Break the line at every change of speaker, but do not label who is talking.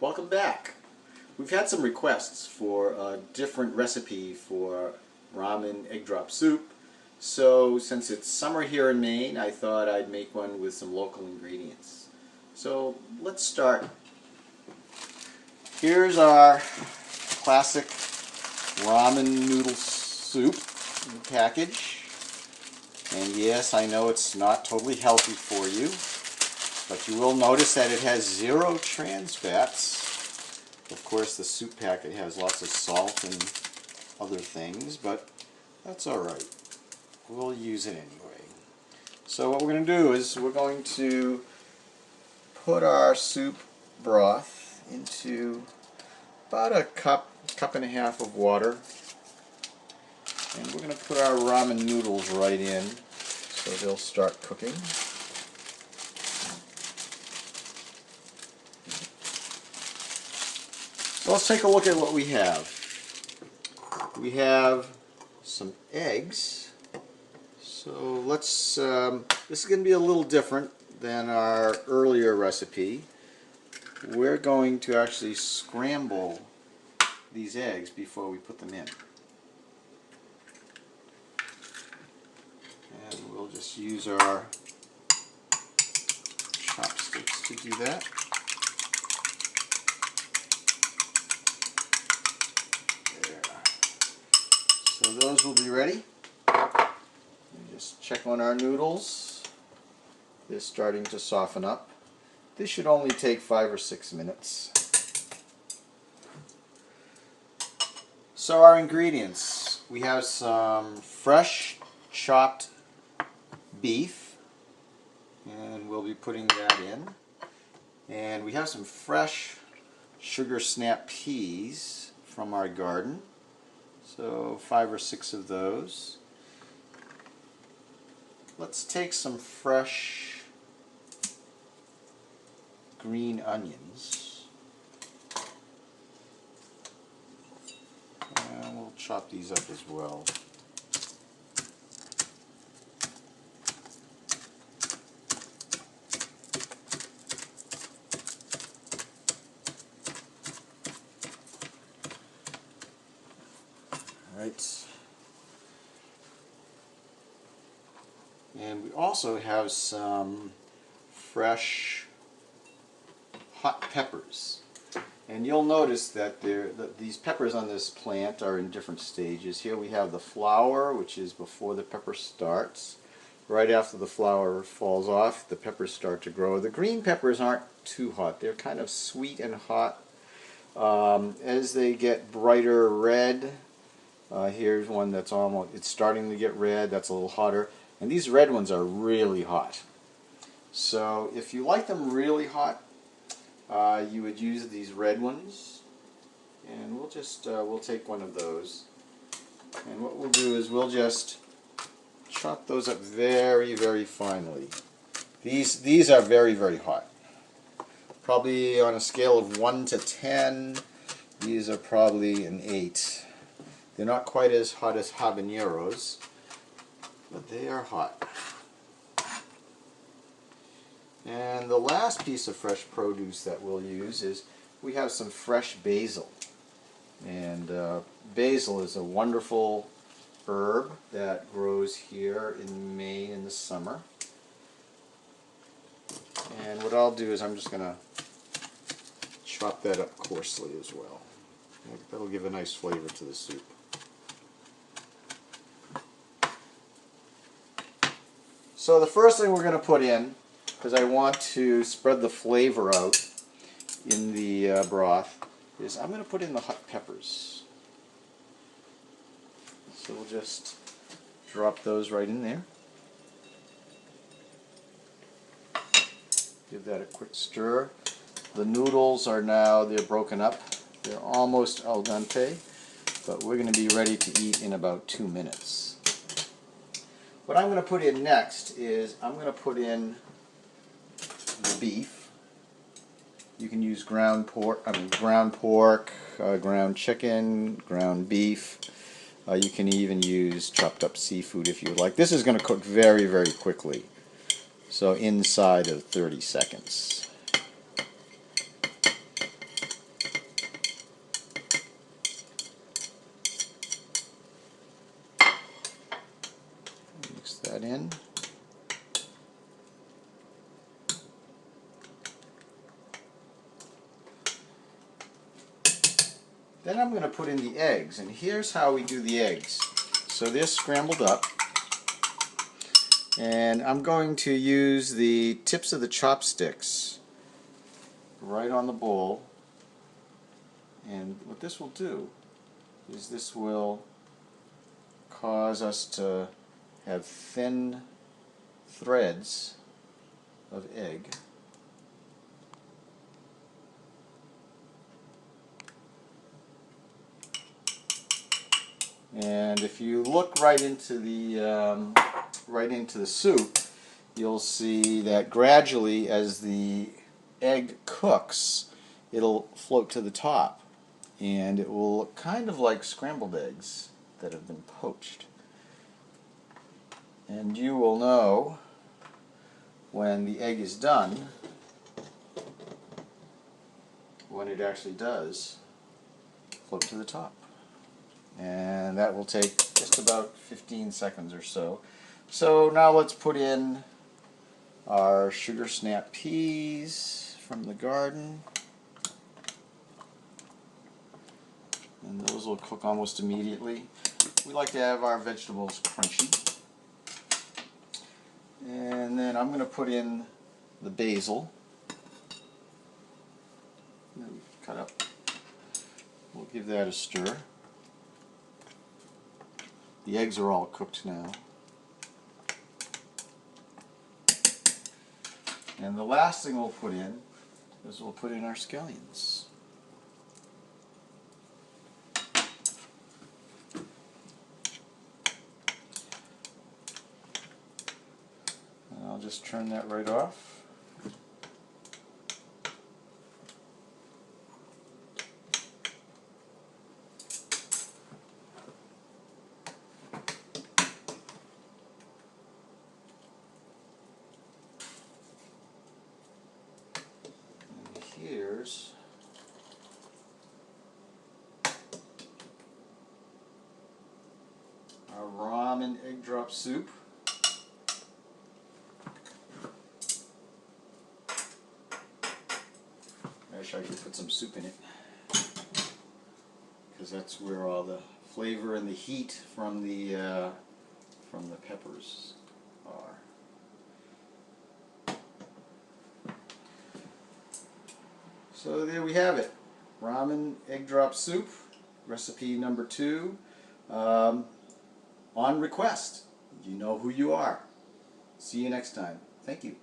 Welcome back. We've had some requests for a different recipe for ramen egg drop soup. So since it's summer here in Maine, I thought I'd make one with some local ingredients. So let's start. Here's our classic ramen noodle soup package. And yes, I know it's not totally healthy for you, but you will notice that it has 0 trans fats. Of course, the soup packet has lots of salt and other things, but that's alright. We'll use it anyway. So what we're going to do is we're going to put our soup broth into about a cup and a half of water. And we're going to put our ramen noodles right in so they'll start cooking. So let's take a look at what we have. We have some eggs. So let's, this is going to be a little different than our earlier recipe. We're going to actually scramble these eggs before we put them in. And we'll just use our chopsticks to do that. So those will be ready. Just check on our noodles. They're starting to soften up. This should only take 5 or 6 minutes. So our ingredients. We have some fresh chopped beef, and we'll be putting that in. And we have some fresh sugar snap peas from our garden. So 5 or 6 of those. Let's take some fresh green onions. And we'll chop these up as well. Right. And we also have some fresh hot peppers. And you'll notice that these peppers on this plant are in different stages. Here we have the flower, which is before the pepper starts. Right after the flower falls off, the peppers start to grow. The green peppers aren't too hot. They're kind of sweet and hot. As they get brighter red, here's one that's it's starting to get red. That's a little hotter. And these red ones are really hot. So if you like them really hot, you would use these red ones. And we'll just, we'll take one of those. And what we'll do is we'll just chop those up very, very finely. These are very, very hot. Probably on a scale of 1 to 10, these are probably an 8. They're not quite as hot as habaneros, but they are hot. And the last piece of fresh produce that we'll use is we have some fresh basil. And basil is a wonderful herb that grows here in Maine in the summer. And what I'll do is I'm just going to chop that up coarsely as well. That'll give a nice flavor to the soup. So the first thing we're going to put in, because I want to spread the flavor out in the broth, is I'm going to put in the hot peppers. So we'll just drop those right in there. Give that a quick stir. The noodles are now, they're broken up. They're almost al dente, but we're going to be ready to eat in about 2 minutes. What I'm going to put in next is I'm going to put in the beef. You can use ground pork, ground chicken, ground beef. You can even use chopped up seafood if you would like. This is going to cook very, very quickly. So inside of 30 seconds. in. Then I'm going to put in the eggs, and here's how we do the eggs. So they're scrambled up, and I'm going to use the tips of the chopsticks right on the bowl, and what this will do is this will cause us to have thin threads of egg. And if you look right into the soup, you'll see that gradually, as the egg cooks, it'll float to the top, and it will look kind of like scrambled eggs that have been poached. And you will know when the egg is done, when it actually does float to the top. And that will take just about 15 seconds or so. So now let's put in our sugar snap peas from the garden. And those will cook almost immediately. We like to have our vegetables crunchy. And then I'm going to put in the basil. Cut up. We'll give that a stir. The eggs are all cooked now. And the last thing we'll put in is we'll put in our scallions. And I'll just turn that right off. Here's our ramen egg drop soup. I wish I could put some soup in it, because that's where all the flavor and the heat from the peppers are. So there we have it, ramen egg drop soup, recipe number 2, on request. You know who you are. See you next time. Thank you.